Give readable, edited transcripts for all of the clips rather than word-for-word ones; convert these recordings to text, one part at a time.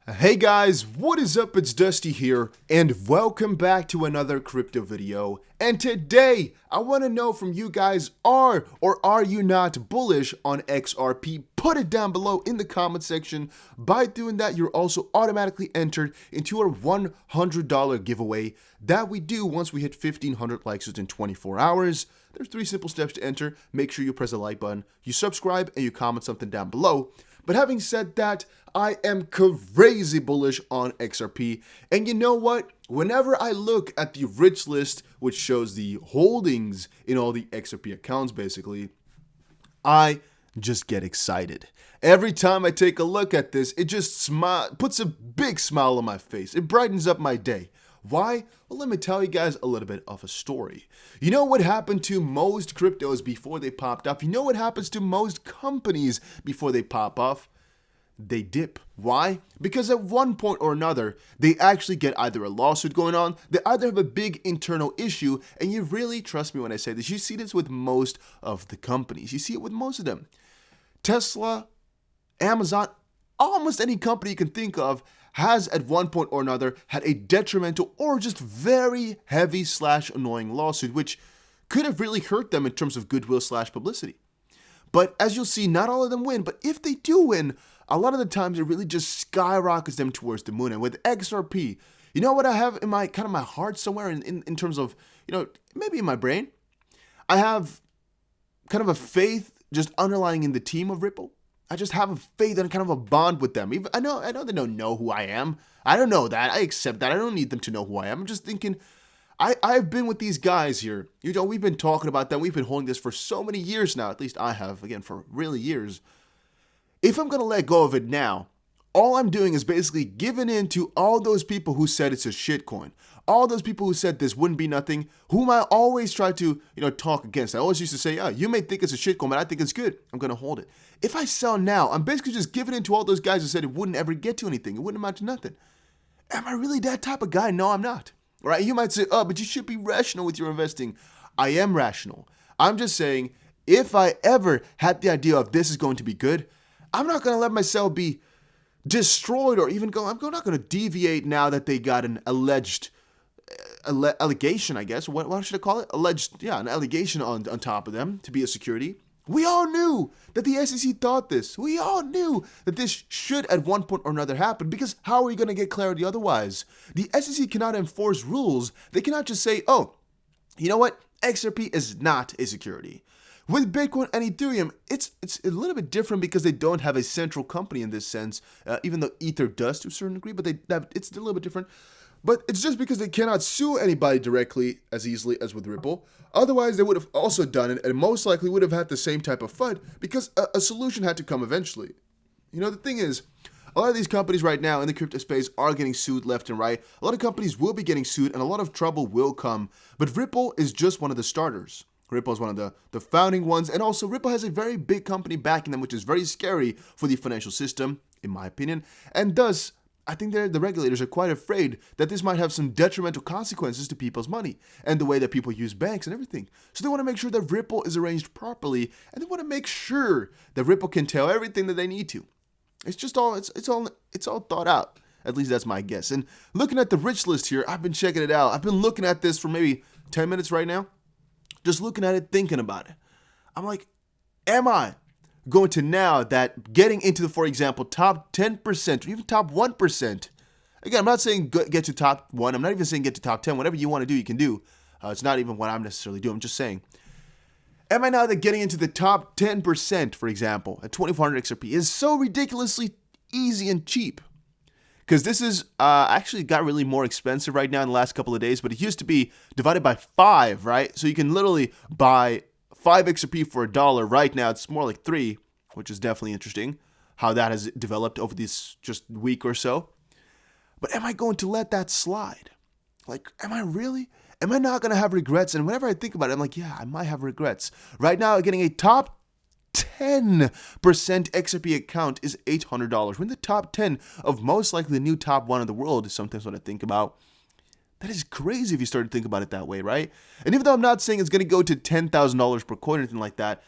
Hey guys, what is up? It's Dusty here, and welcome back to another crypto video. And today, I want to know from you guys, are or are you not bullish on XRP? Put it down below in the comment section. By doing that, you're also automatically entered into our $100 giveaway that we do once we hit 1,500 likes within 24 hours. There's 3 simple steps to enter. Make sure you press the like button, you subscribe, and you comment something down below. But having said that, I am crazy bullish on XRP. And you know what? Whenever I look at the rich list, which shows the holdings in all the XRP accounts basically, I just get excited. Every time I take a look at this, it just puts a big smile on my face. It brightens up my day. Why? Well, let me tell you guys a little bit of a story. You know what happened to most cryptos before they popped off? You know what happens to most companies before they pop off? They dip. Why? Because at one point or another, they actually get either a lawsuit going on, they either have a big internal issue, and you really, trust me when I say this, you see this with most of the companies. You see it with most of them. Tesla, Amazon, almost any company you can think of has at one point or another had a detrimental or just very heavy / annoying lawsuit, which could have really hurt them in terms of goodwill / publicity. But as you'll see, not all of them win, but if they do win, a lot of the times it really just skyrockets them towards the moon. And with XRP, you know what I have in my kind of my heart somewhere in terms of, maybe in my brain? I have kind of a faith just underlying in the team of Ripple. I just have a faith and kind of a bond with them. I know they don't know who I am. I don't know that. I accept that. I don't need them to know who I am. I'm just thinking, I've been with these guys here. We've been talking about them. We've been holding this for so many years now. At least I have, again, for really years. If I'm going to let go of it now, all I'm doing is basically giving in to all those people who said it's a shitcoin. All those people who said this wouldn't be nothing, whom I always try to, talk against. I always used to say, oh, you may think it's a shitcoin, but I think it's good. I'm going to hold it. If I sell now, I'm basically just giving in to all those guys who said it wouldn't ever get to anything. It wouldn't amount to nothing. Am I really that type of guy? No, I'm not. Right? You might say, oh, but you should be rational with your investing. I am rational. I'm just saying, if I ever had the idea of this is going to be good, I'm not going to let myself be destroyed or even I'm not going to deviate now that they got an alleged allegation, I guess. What should I call it? An allegation on top of them to be a security. We all knew that the SEC thought this. We all knew that this should at one point or another happen, because how are we going to get clarity otherwise? The SEC cannot enforce rules. They cannot just say, oh, you know what? XRP is not a security. With Bitcoin and Ethereum, it's a little bit different because they don't have a central company in this sense, even though Ether does to a certain degree, but it's a little bit different. But it's just because they cannot sue anybody directly as easily as with Ripple. Otherwise, they would have also done it and most likely would have had the same type of fight because a solution had to come eventually. The thing is, a lot of these companies right now in the crypto space are getting sued left and right. A lot of companies will be getting sued and a lot of trouble will come. But Ripple is just one of the starters. Ripple is one of the founding ones, and also Ripple has a very big company backing them, which is very scary for the financial system, in my opinion, and thus, I think the regulators are quite afraid that this might have some detrimental consequences to people's money and the way that people use banks and everything. So they want to make sure that Ripple is arranged properly, and they want to make sure that Ripple can tell everything that they need to. It's just all thought out. At least that's my guess. And looking at the rich list here, I've been checking it out. I've been looking at this for maybe 10 minutes right now. Just looking at it, thinking about it. I'm like, am I going to now that getting into the, for example, top 10% or even top 1%, again, I'm not saying get to top 1. I'm not even saying get to top 10. Whatever you want to do, you can do. It's not even what I'm necessarily doing. I'm just saying, am I now that getting into the top 10%, for example, at 2,400 XRP is so ridiculously easy and cheap? Because this is actually got really more expensive right now in the last couple of days, but it used to be divided by 5, right? So you can literally buy 5 XRP for $1. Right now, it's more like 3, which is definitely interesting how that has developed over this just week or so. But am I going to let that slide? Like, am I really? Am I not going to have regrets? And whenever I think about it, I'm like, yeah, I might have regrets. Right now, getting a top 10% XRP account is $800. We're in the top 10 of most likely the new top 1 in the world is sometimes what I think about. That is crazy if you start to think about it that way, right? And even though I'm not saying it's going to go to $10,000 per coin or anything like that,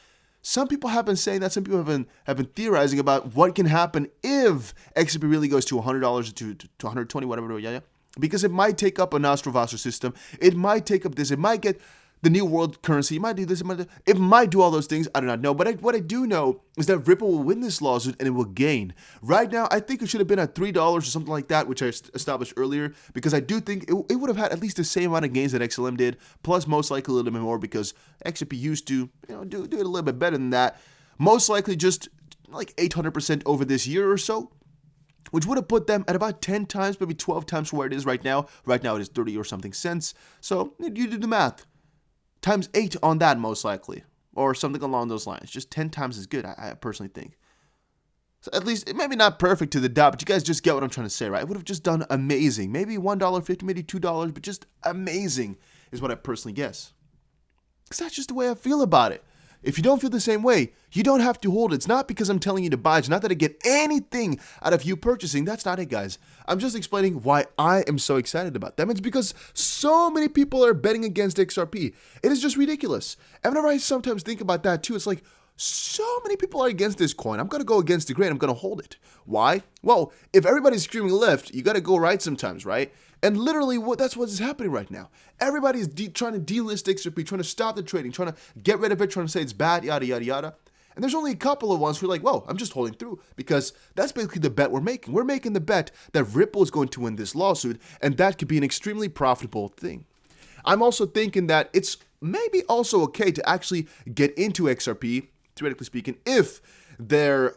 some people have been saying that, some people have been theorizing about what can happen if XRP really goes to $100 to 120, whatever, yeah. Because it might take up a Nostrovasser system, it might take up this, it might get the new world currency, it might do this, it might do all those things, I do not know. But what I do know is that Ripple will win this lawsuit and it will gain. Right now, I think it should have been at $3 or something like that, which I established earlier, because I do think it would have had at least the same amount of gains that XLM did, plus most likely a little bit more, because XRP used to do it a little bit better than that. Most likely just like 800% over this year or so, which would have put them at about 10 times, maybe 12 times from where it is right now. Right now it is 30 or something cents. So you do the math. Times 8 on that, most likely, or something along those lines. Just 10 times is good, I personally think. So at least, it may be not perfect to the dot, but you guys just get what I'm trying to say, right? It would have just done amazing. Maybe $1.50, maybe $2, but just amazing is what I personally guess. Because that's just the way I feel about it. If you don't feel the same way, you don't have to hold it. It's not because I'm telling you to buy. It's not that I get anything out of you purchasing. That's not it, guys. I'm just explaining why I am so excited about them. It's because so many people are betting against XRP. It is just ridiculous. And whenever I sometimes think about that too, it's like, so many people are against this coin. I'm going to go against the grain. I'm going to hold it. Why? Well, if everybody's screaming left, you got to go right sometimes, right? And literally, that's what is happening right now. Everybody's trying to delist XRP, trying to stop the trading, trying to get rid of it, trying to say it's bad, yada, yada, yada. And there's only a couple of ones who are like, whoa, I'm just holding through, because that's basically the bet we're making. We're making the bet that Ripple is going to win this lawsuit, and that could be an extremely profitable thing. I'm also thinking that it's maybe also okay to actually get into XRP, theoretically speaking, if their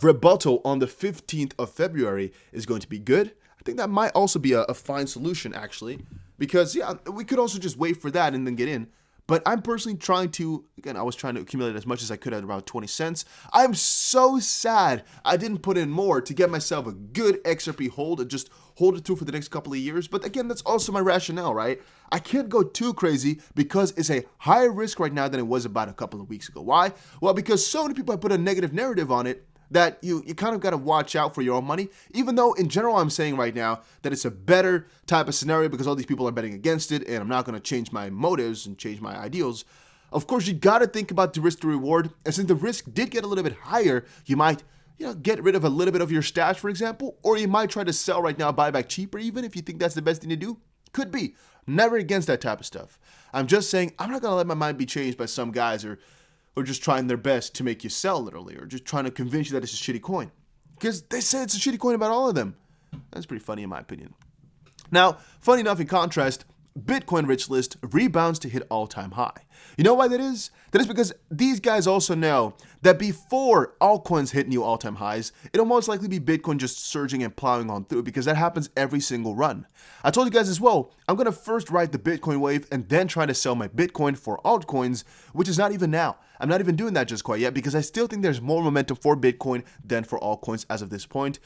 rebuttal on the 15th of February is going to be good. I think that might also be a fine solution, actually, because, yeah, we could also just wait for that and then get in. But I'm personally trying to, again, I was trying to accumulate as much as I could at around 20 cents. I'm so sad I didn't put in more to get myself a good XRP hold and just hold it through for the next couple of years. But again, that's also my rationale, right? I can't go too crazy because it's a higher risk right now than it was about a couple of weeks ago. Why? Well, because so many people have put a negative narrative on it that you kind of got to watch out for your own money, even though in general I'm saying right now that it's a better type of scenario because all these people are betting against it, and I'm not going to change my motives and change my ideals. Of course, you got to think about the risk to reward, and since the risk did get a little bit higher, you might get rid of a little bit of your stash, for example, or you might try to sell right now, buy back cheaper even if you think that's the best thing to do. Could be. Never against that type of stuff. I'm just saying I'm not going to let my mind be changed by some guys or just trying their best to make you sell, literally, or just trying to convince you that it's a shitty coin. Because they say it's a shitty coin about all of them. That's pretty funny in my opinion. Now, funny enough, in contrast, Bitcoin rich list rebounds to hit all-time high. You know why that is? That is because these guys also know that before altcoins hit new all-time highs, it'll most likely be Bitcoin just surging and plowing on through, because that happens every single run. I told you guys as well, I'm going to first ride the Bitcoin wave and then try to sell my Bitcoin for altcoins, which is not even now. I'm not even doing that just quite yet because I still think there's more momentum for Bitcoin than for altcoins as of this point.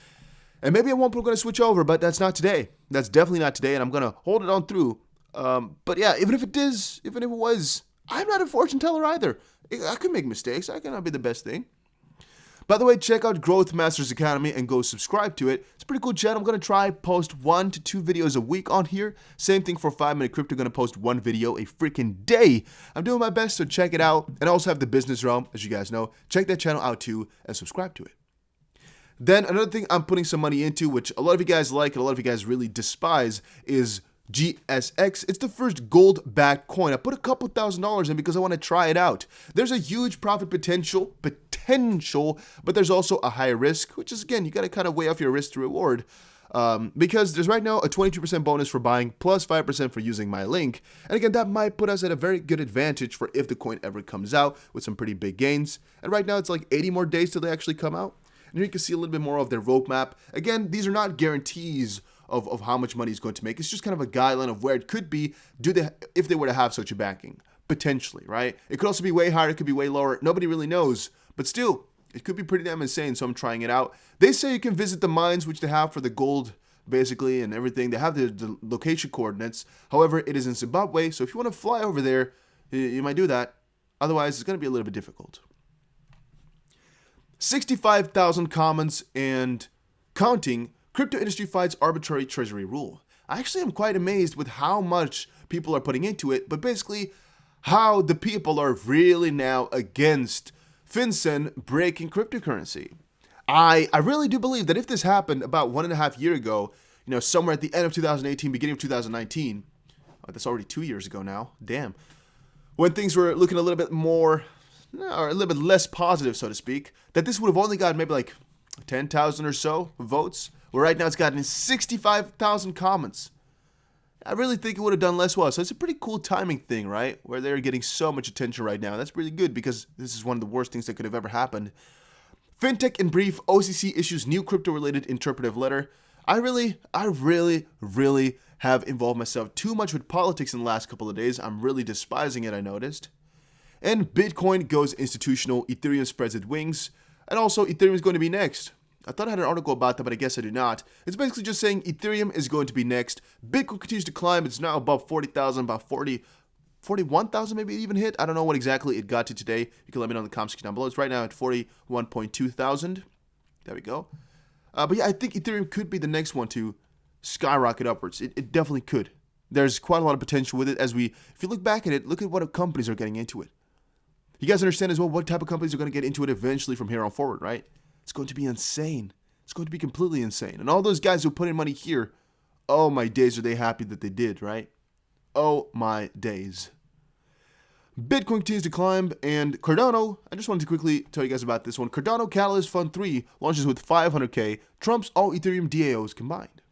And maybe at one point I'm going to switch over, but that's not today. That's definitely not today, and I'm going to hold it on through. But yeah, even if it was, I'm not a fortune teller either. I could make mistakes. I cannot be the best thing. By the way, check out Growth Masters Academy and go subscribe to it. It's a pretty cool channel. I'm going to try post 1 to 2 videos a week on here. Same thing for 5 Minute Crypto. Going to post 1 video a freaking day. I'm doing my best, so check it out. And I also have the Business Realm, as you guys know. Check that channel out too and subscribe to it. Then another thing I'm putting some money into, which a lot of you guys like and a lot of you guys really despise, is GSX. It's the first gold-backed coin. I put a couple $1,000s in because I want to try it out. There's a huge profit potential, but there's also a higher risk, which is, again, you got to kind of weigh off your risk to reward. Because there's right now a 22% bonus for buying plus 5% for using my link. And again, that might put us at a very good advantage for if the coin ever comes out with some pretty big gains. And right now it's like 80 more days till they actually come out. And here you can see a little bit more of their roadmap. Again, these are not guarantees of how much money is going to make. It's just kind of a guideline of where it could be if they were to have such a backing, potentially, right? It could also be way higher, it could be way lower. Nobody really knows, but still, it could be pretty damn insane, so I'm trying it out. They say you can visit the mines, which they have for the gold, basically, and everything. They have the location coordinates. However, it is in Zimbabwe, so if you want to fly over there, you might do that. Otherwise, it's going to be a little bit difficult. 65,000 comments and counting. Crypto industry fights arbitrary treasury rule. I actually am quite amazed with how much people are putting into it, but basically, how the people are really now against FinCEN breaking cryptocurrency. I really do believe that if this happened about 1.5 years ago, somewhere at the end of 2018, beginning of 2019, that's already 2 years ago now, damn, when things were looking a little bit more, or a little bit less positive, so to speak, that this would have only gotten maybe like 10,000 or so votes, where right now it's gotten 65,000 comments. I really think it would have done less well. So it's a pretty cool timing thing, right? Where they're getting so much attention right now. That's really good because this is one of the worst things that could have ever happened. Fintech in brief, OCC issues new crypto-related interpretive letter. I really have involved myself too much with politics in the last couple of days. I'm really despising it, I noticed. And Bitcoin goes institutional, Ethereum spreads its wings, and also Ethereum is going to be next. I thought I had an article about that, but I guess I do not. It's basically just saying Ethereum is going to be next. Bitcoin continues to climb. It's now above 40,000, about 41,000 maybe it even hit. I don't know what exactly it got to today. You can let me know in the comment section down below. It's right now at 41.2 thousand. There we go. But yeah, I think Ethereum could be the next one to skyrocket upwards. It definitely could. There's quite a lot of potential with it if you look back at it, look at what companies are getting into it. You guys understand as well what type of companies are going to get into it eventually from here on forward, right? It's going to be insane. It's going to be completely insane. And all those guys who put in money here, oh my days, are they happy that they did, right? Oh my days. Bitcoin continues to climb, and Cardano, I just wanted to quickly tell you guys about this one. Cardano Catalyst Fund 3 launches with 500K, trumps all Ethereum DAOs combined.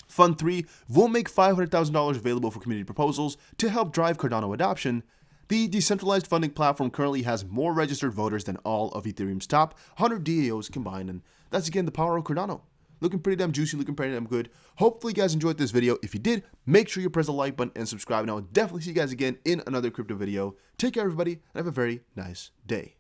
Fund 3 will make $500,000 available for community proposals to help drive Cardano adoption. The decentralized funding platform currently has more registered voters than all of Ethereum's top 100 DAOs combined, and that's again the power of Cardano. Looking pretty damn juicy, looking pretty damn good. Hopefully you guys enjoyed this video. If you did, make sure you press the like button and subscribe, and I will definitely see you guys again in another crypto video. Take care everybody, and have a very nice day.